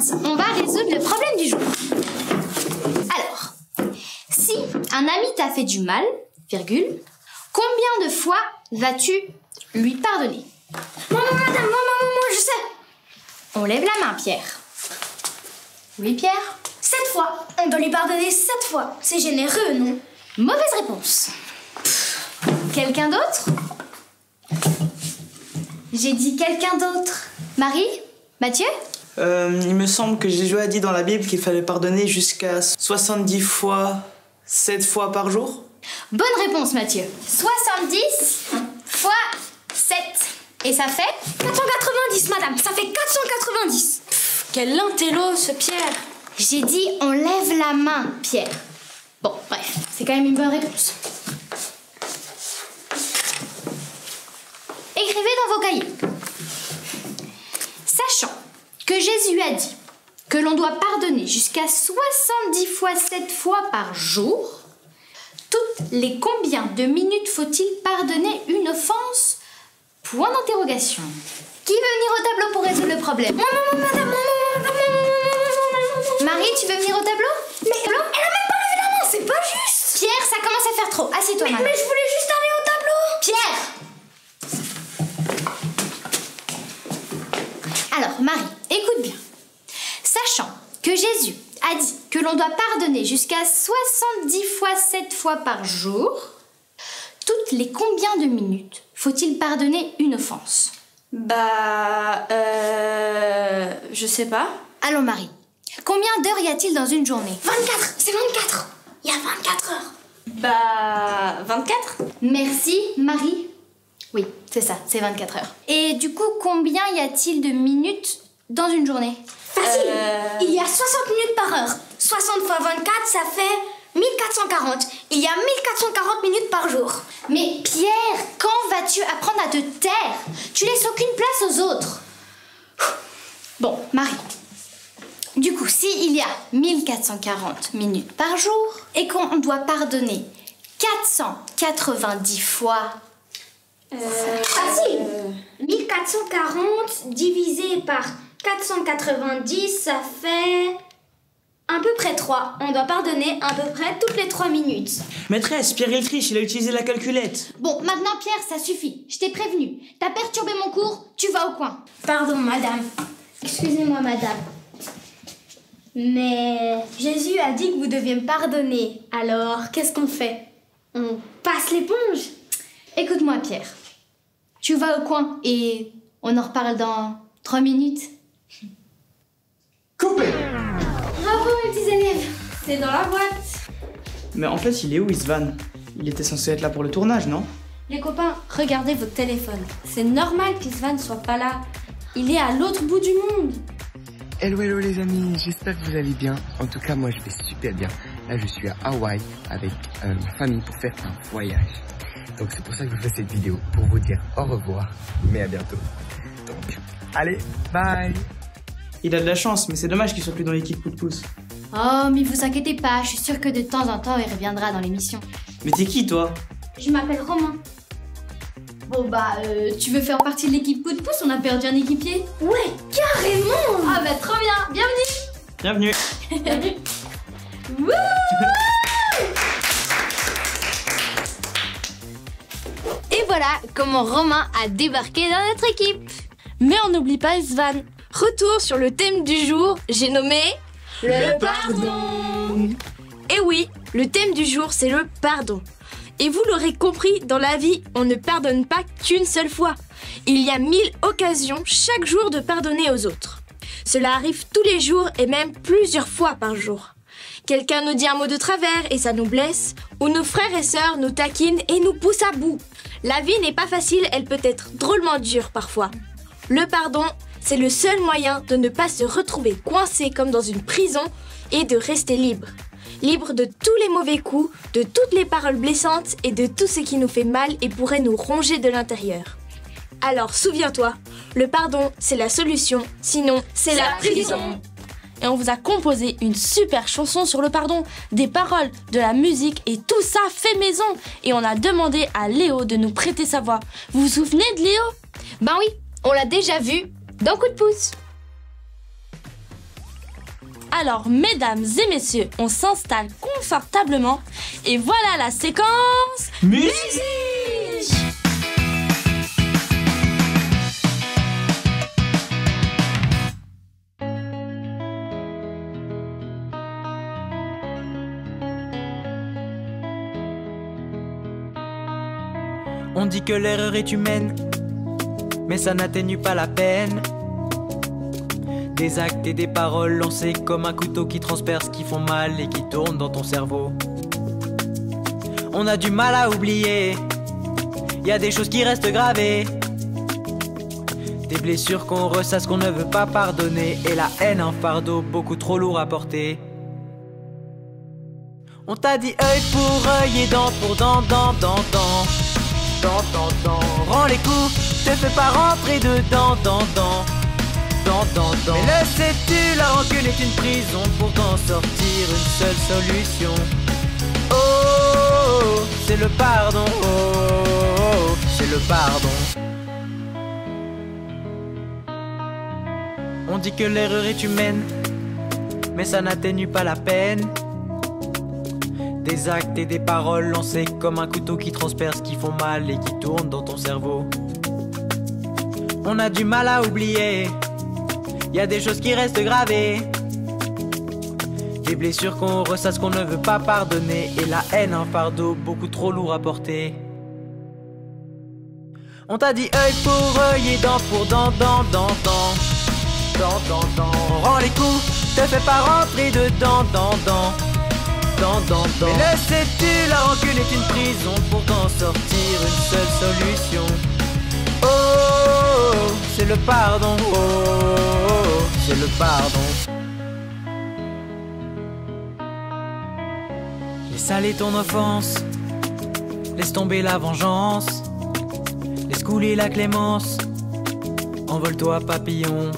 commence. On va résoudre le problème du jour. Alors, si un ami t'a fait du mal, virgule, combien de fois vas-tu lui pardonner? Maman, madame, maman, je sais. On lève la main, Pierre. Oui, Pierre? 7 fois. On doit lui pardonner 7 fois. C'est généreux, non? Mauvaise réponse. Quelqu'un d'autre? J'ai dit quelqu'un d'autre. Marie? Mathieu? Il me semble que Jésus a dit dans la Bible qu'il fallait pardonner jusqu'à 70 fois, 7 fois par jour. Bonne réponse, Mathieu. 70 fois 7. Et ça fait 490, madame. Ça fait 490. Quel intello, ce Pierre. J'ai dit on lève la main, Pierre. Bon, bref, c'est quand même une bonne réponse. Écrivez dans vos cahiers. Sachant que Jésus a dit que l'on doit pardonner jusqu'à 70 fois 7 fois par jour, toutes les combien de minutes faut-il pardonner une offense? Point d'interrogation. Qui veut venir au tableau pour résoudre le problème? Madame, Marie, tu veux venir au tableau? mais elle a même pas levé la main, c'est pas juste. Pierre, ça commence à faire trop. Assieds-toi, Marie. Mais je voulais juste aller au tableau. Pierre! Alors, Marie, écoute bien. Sachant que Jésus a dit que l'on doit pardonner jusqu'à 70 fois 7 fois par jour, toutes les combien de minutes faut-il pardonner une offense? Je sais pas. Allons, Marie. Combien d'heures y a-t-il dans une journée? 24, c'est 24. Il y a 24 heures. 24. Merci, Marie. Oui, c'est ça, c'est 24 heures. Et du coup, combien y a-t-il de minutes dans une journée? Facile. Il y a 60 minutes par heure. 60 fois 24, ça fait 1440. Il y a 1440 minutes par jour. Mais Pierre, quand vas-tu apprendre à te taire? Tu laisses aucune place aux autres. Bon, Marie. Du coup, s'il y a 1440 minutes par jour et qu'on doit pardonner 490 fois... Facile. 1440 divisé par 490, ça fait à peu près 3. On doit pardonner à peu près toutes les 3 minutes. Maîtresse, Pierre il triche, il a utilisé la calculette. Bon, maintenant Pierre, ça suffit. Je t'ai prévenu. T'as perturbé mon cours, tu vas au coin. Pardon, madame. Excusez-moi, madame. Mais Jésus a dit que vous deviez me pardonner. Alors, qu'est-ce qu'on fait? On passe l'éponge? Écoute-moi, Pierre. Tu vas au coin et on en reparle dans 3 minutes. Coupé! Bravo, mes petits élèves. C'est dans la boîte. Mais en fait, il est où, Isvan? Il était censé être là pour le tournage, non? Les copains, regardez votre téléphone. C'est normal qu'Isvan ne soit pas là. Il est à l'autre bout du monde. Hello les amis, j'espère que vous allez bien. En tout cas, moi je vais super bien. Là, je suis à Hawaï avec ma famille pour faire un voyage. Donc c'est pour ça que je fais cette vidéo, pour vous dire au revoir, mais à bientôt. Donc, allez, bye! Il a de la chance, mais c'est dommage qu'il soit plus dans l'équipe coup de pouce. Oh, mais vous inquiétez pas, je suis sûre que de temps en temps, il reviendra dans l'émission. Mais t'es qui, toi? Je m'appelle Romain. Bon tu veux faire partie de l'équipe coup de pouce? On a perdu un équipier. Ouais, carrément. Ah bah trop bien, bienvenue. Bienvenue. Wouh! Et voilà comment Romain a débarqué dans notre équipe. Mais on n'oublie pas Isvan. Retour sur le thème du jour, j'ai nommé... Le pardon! Et oui, le thème du jour, c'est le pardon. Et vous l'aurez compris, dans la vie, on ne pardonne pas qu'une seule fois. Il y a 1000 occasions chaque jour de pardonner aux autres. Cela arrive tous les jours et même plusieurs fois par jour. Quelqu'un nous dit un mot de travers et ça nous blesse, ou nos frères et sœurs nous taquinent et nous poussent à bout. La vie n'est pas facile, elle peut être drôlement dure parfois. Le pardon, c'est le seul moyen de ne pas se retrouver coincé comme dans une prison et de rester libre. Libre de tous les mauvais coups, de toutes les paroles blessantes et de tout ce qui nous fait mal et pourrait nous ronger de l'intérieur. Alors souviens-toi, le pardon, c'est la solution, sinon c'est la prison. Et on vous a composé une super chanson sur le pardon, des paroles, de la musique et tout ça fait maison. Et on a demandé à Léo de nous prêter sa voix. Vous vous souvenez de Léo? Ben oui, on l'a déjà vu dans Coup de pouce. Alors, mesdames et messieurs, on s'installe confortablement et voilà la séquence Musique. On dit que l'erreur est humaine, mais ça n'atténue pas la peine. Des actes et des paroles lancés comme un couteau qui transperce, qui font mal et qui tournent dans ton cerveau. On a du mal à oublier, y a des choses qui restent gravées. Des blessures qu'on ressasse, qu'on ne veut pas pardonner. Et la haine, un fardeau beaucoup trop lourd à porter. On t'a dit œil pour œil et dent pour dent, dent, dent, dent. Rends les coups, te fais pas rentrer dedans, Mais le sais-tu, la rancune est une prison. Pour t'en sortir, une seule solution. Oh, c'est le pardon. Oh, c'est le pardon. On dit que l'erreur est humaine, mais ça n'atténue pas la peine. Des actes et des paroles lancés comme un couteau qui transperce, qui font mal et qui tournent dans ton cerveau. On a du mal à oublier, y a des choses qui restent gravées. Des blessures qu'on ressasse, qu'on ne veut pas pardonner. Et la haine, un fardeau beaucoup trop lourd à porter. On t'a dit œil pour œil et dent pour dent, dent, dent, dent. Rends les coups, te fais pas rentrer dedans, Mais le sais-tu, la rancune est une prison. Pour t'en sortir, une seule solution. Oh, c'est le pardon. Oh, c'est le pardon. Laisse aller ton offense, laisse tomber la vengeance, laisse couler la clémence. Envole-toi papillon,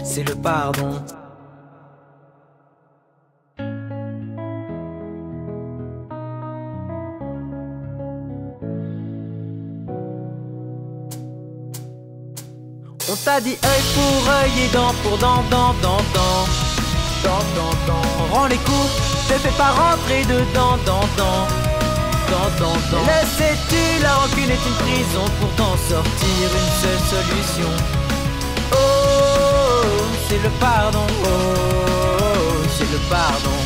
c'est le pardon. On t'a dit œil pour œil et dent pour dent, dent, dent, dent. Rends les coups, te fais pas rentrer dedans, Le sais-tu, la rancune est une prison. Pour t'en sortir, une seule solution. Oh, c'est le pardon. Oh, c'est le pardon.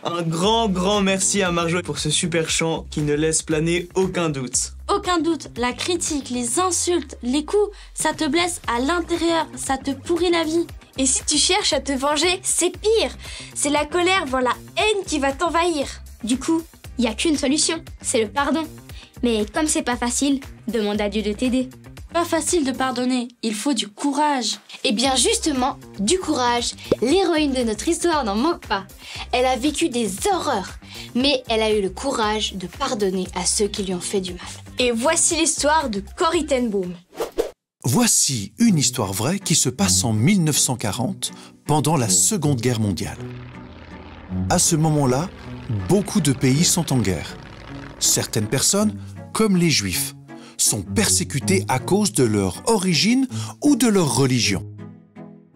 Un grand merci à Marjo pour ce super chant qui ne laisse planer aucun doute. Aucun doute, la critique, les insultes, les coups, ça te blesse à l'intérieur, ça te pourrit la vie. Et si tu cherches à te venger, c'est pire. C'est la colère, voire la haine qui va t'envahir. Du coup, il n'y a qu'une solution, c'est le pardon. Mais comme c'est pas facile, demande à Dieu de t'aider. Pas facile de pardonner, il faut du courage. Et bien justement, du courage, l'héroïne de notre histoire n'en manque pas. Elle a vécu des horreurs, mais elle a eu le courage de pardonner à ceux qui lui ont fait du mal. Et voici l'histoire de Corrie ten Boom. Voici une histoire vraie qui se passe en 1940, pendant la Seconde Guerre mondiale. À ce moment-là, beaucoup de pays sont en guerre. Certaines personnes, comme les Juifs, sont persécutés à cause de leur origine ou de leur religion.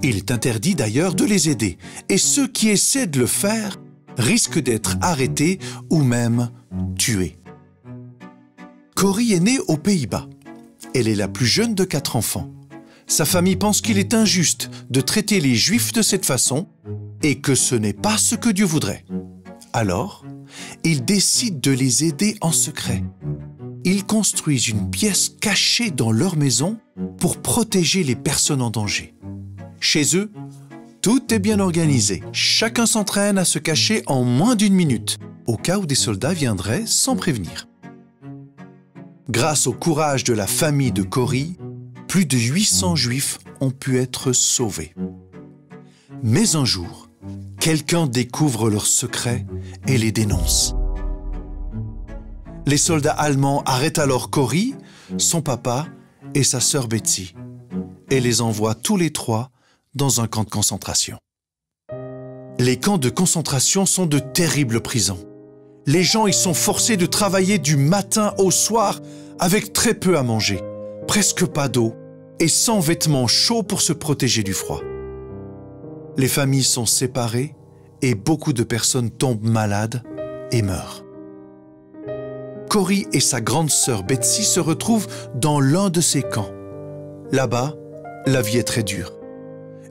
Il est interdit d'ailleurs de les aider, et ceux qui essaient de le faire risquent d'être arrêtés ou même tués. Corrie est née aux Pays-Bas. Elle est la plus jeune de 4 enfants. Sa famille pense qu'il est injuste de traiter les Juifs de cette façon et que ce n'est pas ce que Dieu voudrait. Alors, ils décident de les aider en secret. Ils construisent une pièce cachée dans leur maison pour protéger les personnes en danger. Chez eux, tout est bien organisé. Chacun s'entraîne à se cacher en moins d'1 minute, au cas où des soldats viendraient sans prévenir. Grâce au courage de la famille de Corrie, plus de 800 Juifs ont pu être sauvés. Mais un jour, quelqu'un découvre leur secret et les dénonce. Les soldats allemands arrêtent alors Corrie, son papa et sa sœur Betsy et les envoient tous les 3 dans un camp de concentration. Les camps de concentration sont de terribles prisons. Les gens y sont forcés de travailler du matin au soir avec très peu à manger, presque pas d'eau et sans vêtements chauds pour se protéger du froid. Les familles sont séparées et beaucoup de personnes tombent malades et meurent. Cory et sa grande sœur Betsy se retrouvent dans l'un de ces camps. Là-bas, la vie est très dure.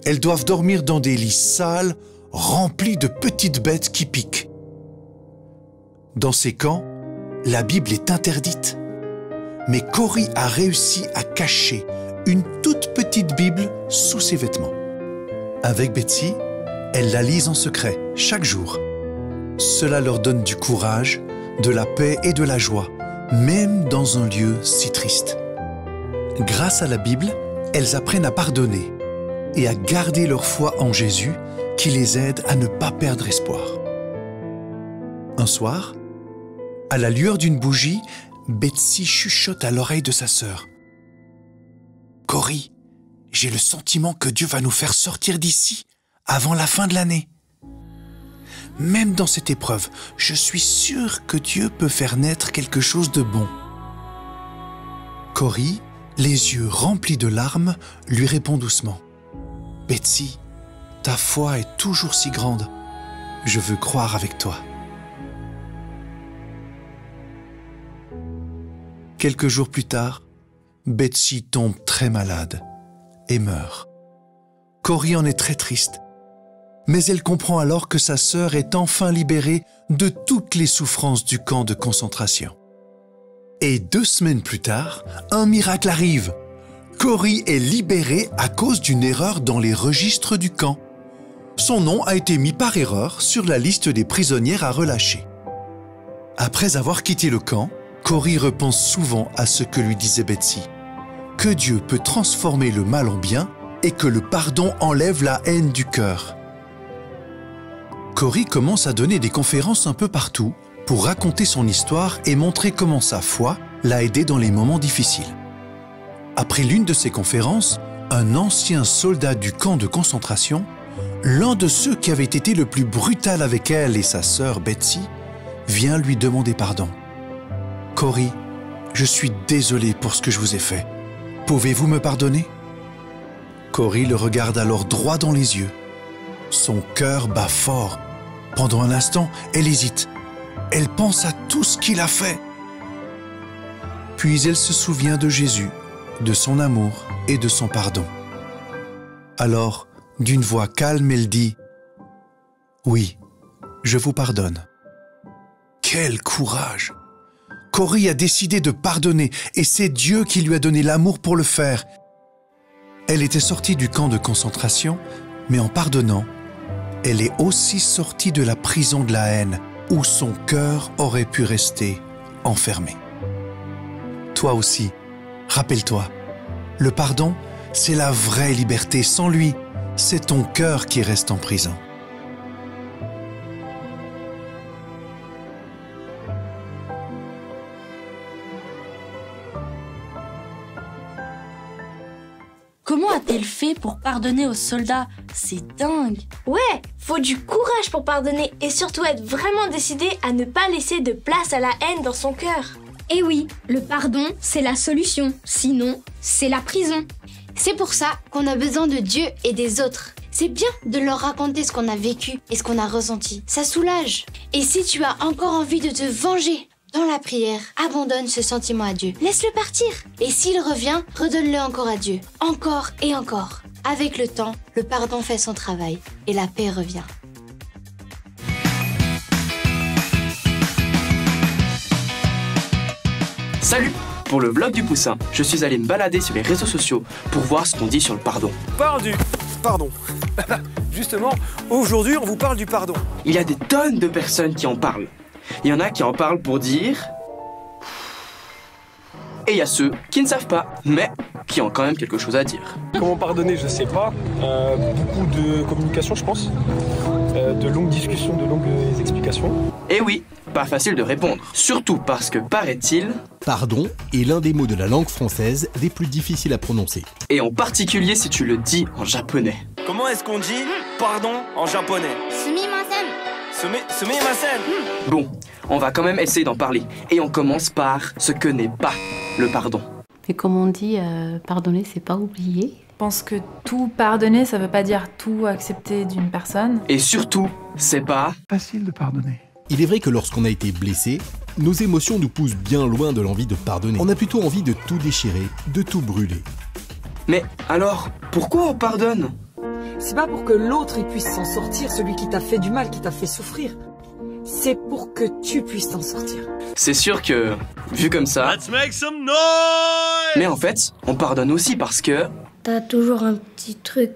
Elles doivent dormir dans des lits sales, remplis de petites bêtes qui piquent. Dans ces camps, la Bible est interdite. Mais Cory a réussi à cacher une toute petite Bible sous ses vêtements. Avec Betsy, elles la lisent en secret chaque jour. Cela leur donne du courage, de la paix et de la joie, même dans un lieu si triste. Grâce à la Bible, elles apprennent à pardonner et à garder leur foi en Jésus qui les aide à ne pas perdre espoir. Un soir, à la lueur d'une bougie, Betsy chuchote à l'oreille de sa sœur. « Cory, j'ai le sentiment que Dieu va nous faire sortir d'ici avant la fin de l'année. Même dans cette épreuve, je suis sûre que Dieu peut faire naître quelque chose de bon. » Cory, les yeux remplis de larmes, lui répond doucement. « Betsy, ta foi est toujours si grande. Je veux croire avec toi. » Quelques jours plus tard, Betsy tombe très malade et meurt. Cory en est très triste, mais elle comprend alors que sa sœur est enfin libérée de toutes les souffrances du camp de concentration. Et 2 semaines plus tard, un miracle arrive. Cory est libérée à cause d'une erreur dans les registres du camp. Son nom a été mis par erreur sur la liste des prisonnières à relâcher. Après avoir quitté le camp, Cory repense souvent à ce que lui disait Betsy, que Dieu peut transformer le mal en bien et que le pardon enlève la haine du cœur. Cory commence à donner des conférences un peu partout pour raconter son histoire et montrer comment sa foi l'a aidé dans les moments difficiles. Après l'une de ces conférences, un ancien soldat du camp de concentration, l'un de ceux qui avait été le plus brutal avec elle et sa sœur Betsy, vient lui demander pardon. « Cory, je suis désolé pour ce que je vous ai fait. Pouvez-vous me pardonner ?» Cory le regarde alors droit dans les yeux. Son cœur bat fort. Pendant un instant, elle hésite. Elle pense à tout ce qu'il a fait. Puis elle se souvient de Jésus, de son amour et de son pardon. Alors, d'une voix calme, elle dit « Oui, je vous pardonne. » Quel courage! Cory a décidé de pardonner et c'est Dieu qui lui a donné l'amour pour le faire. Elle était sortie du camp de concentration, mais en pardonnant, elle est aussi sortie de la prison de la haine où son cœur aurait pu rester enfermé. Toi aussi, rappelle-toi, le pardon, c'est la vraie liberté. Sans lui, c'est ton cœur qui reste en prison. Comment a-t-elle fait pour pardonner aux soldats? C'est dingue! Ouais, faut du courage pour pardonner et surtout être vraiment décidé à ne pas laisser de place à la haine dans son cœur. Et oui, le pardon, c'est la solution. Sinon, c'est la prison. C'est pour ça qu'on a besoin de Dieu et des autres. C'est bien de leur raconter ce qu'on a vécu et ce qu'on a ressenti. Ça soulage. Et si tu as encore envie de te venger, dans la prière, abandonne ce sentiment à Dieu. Laisse-le partir. Et s'il revient, redonne-le encore à Dieu. Encore et encore. Avec le temps, le pardon fait son travail et la paix revient. Salut! Pour le vlog du Poussin, je suis allé me balader sur les réseaux sociaux pour voir ce qu'on dit sur le pardon. Pardon. Justement, aujourd'hui, on vous parle du pardon. Il y a des tonnes de personnes qui en parlent. Il y en a qui en parlent pour dire... Et il y a ceux qui ne savent pas, mais qui ont quand même quelque chose à dire. Comment pardonner, je sais pas. Beaucoup de communication, je pense. De longues discussions, de longues explications. Et oui, pas facile de répondre. Surtout parce que, paraît-il... Pardon est l'un des mots de la langue française des plus difficiles à prononcer. Et en particulier si tu le dis en japonais. Comment est-ce qu'on dit pardon en japonais? Sumimasen. Bon, on va quand même essayer d'en parler. Et on commence par ce que n'est pas le pardon. Mais comme on dit, pardonner, c'est pas oublier. Je pense que tout pardonner, ça veut pas dire tout accepter d'une personne. Et surtout, c'est pas facile de pardonner. Il est vrai que lorsqu'on a été blessé, nos émotions nous poussent bien loin de l'envie de pardonner. On a plutôt envie de tout déchirer, de tout brûler. Mais alors, pourquoi on pardonne? C'est pas pour que l'autre il puisse s'en sortir, celui qui t'a fait du mal, qui t'a fait souffrir. C'est pour que tu puisses t'en sortir. C'est sûr que, vu comme ça... Let's make some noise! Mais en fait, on pardonne aussi parce que... T'as toujours un petit truc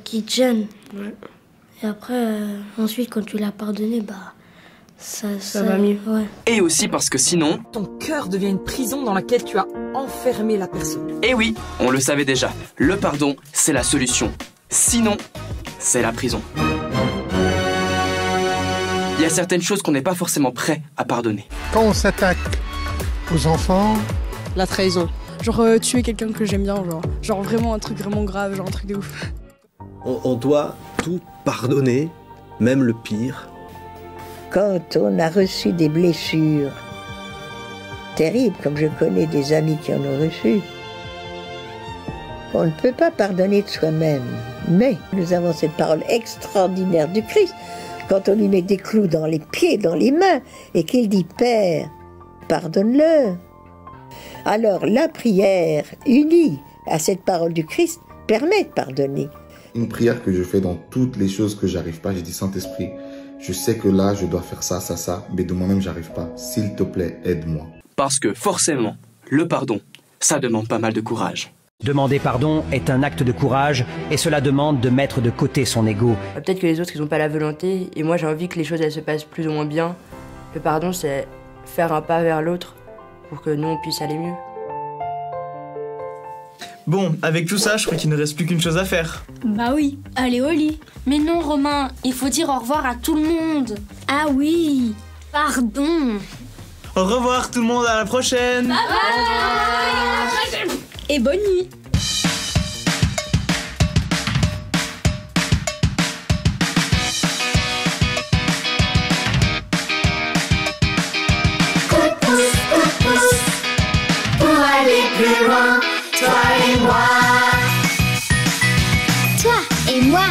qui te gêne. Ouais. Et après, ensuite, quand tu l'as pardonné, bah... Ça va mieux. Ouais. Et aussi parce que sinon... Ton cœur devient une prison dans laquelle tu as enfermé la personne. Et oui, on le savait déjà. Le pardon, c'est la solution. Sinon, c'est la prison. Il y a certaines choses qu'on n'est pas forcément prêt à pardonner. Quand on s'attaque aux enfants... La trahison. Genre tuer quelqu'un que j'aime bien, genre vraiment un truc vraiment grave, genre un truc de ouf. On doit tout pardonner, même le pire. Quand on a reçu des blessures terribles, comme je connais des amis qui en ont reçu, on ne peut pas pardonner de soi-même. Mais nous avons cette parole extraordinaire du Christ, quand on lui met des clous dans les pieds, dans les mains, et qu'il dit « Père, pardonne-le ». Alors la prière unie à cette parole du Christ permet de pardonner. Une prière que je fais dans toutes les choses que j'arrive pas, j'ai dit Saint-Esprit, je sais que là je dois faire ça, ça, ça, mais de moi-même j'arrive pas. S'il te plaît, aide-moi. Parce que forcément, le pardon, ça demande pas mal de courage. Demander pardon est un acte de courage et cela demande de mettre de côté son ego. Peut-être que les autres ils n'ont pas la volonté et moi j'ai envie que les choses elles se passent plus ou moins bien. Le pardon c'est faire un pas vers l'autre pour que nous on puisse aller mieux. Bon, avec tout ça, je crois qu'il ne reste plus qu'une chose à faire. Bah oui, aller au lit. Mais non, Romain, il faut dire au revoir à tout le monde. Ah oui, pardon. Au revoir tout le monde, à la prochaine. Bye bye. Et bonne nuit. Pour aller plus loin, toi et moi. Toi et moi.